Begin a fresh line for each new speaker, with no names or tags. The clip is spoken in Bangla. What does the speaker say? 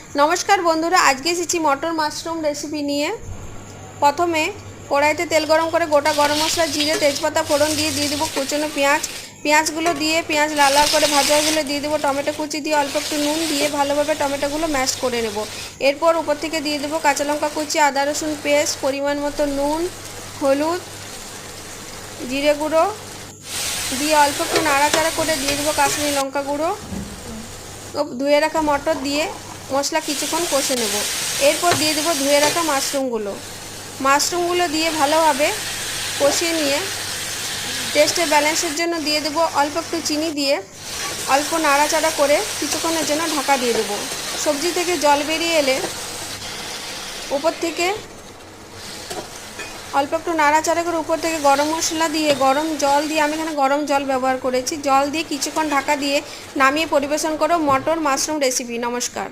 नमस्कार बंधुरा आज के एसेছি मटर माशरूम रेसिपि निये। प्रथमे कड़ाईते तेल गरम करे गोटा गरम मसला जिरे तेजपाता फोड़न दिए देव कुचनो पेঁয়াজ पेঁয়াজগুলো दिए पेঁয়াজ लाल लाल করে ভাজা হয়ে গেলে দিয়ে দেবো টমেটো কুচি দিয়ে অল্প একটু নুন দিয়ে ভালোভাবে টমেটোগুলো ম্যাশ করে নেব। এরপর উপর থেকে দিয়ে দেবো কাঁচা লঙ্কা কুচি আদা রসুন পেস্ট পরিমাণ মতো নুন হলুদ জিরে গুঁড়ো দিয়ে অল্প একটু নাড়াচাড়া করে দিয়ে দেবো কাশ্মীরি লঙ্কা গুঁড়ো ও ধুয়ে রাখা মটর দিয়ে মশলা কিছুক্ষণ কষে নেব। এরপর দিয়ে দেবো ধুয়ে রাখা মাশরুমগুলো দিয়ে ভালোভাবে কষিয়ে নিয়ে টেস্টের ব্যালেন্সের জন্য দিয়ে দেবো অল্প একটু চিনি দিয়ে অল্প নাড়াচাড়া করে কিছুক্ষণের জন্য ঢাকা দিয়ে দেবো। সবজি থেকে জল বেরিয়ে এলে উপর থেকে অল্প একটু নাড়াচাড়া করে উপর থেকে গরম মশলা দিয়ে গরম জল দিয়ে আমি এখানে গরম জল ব্যবহার করেছি, জল দিয়ে কিছুক্ষণ ঢাকা দিয়ে নামিয়ে পরিবেশন করো মটর মাশরুম রেসিপি। নমস্কার।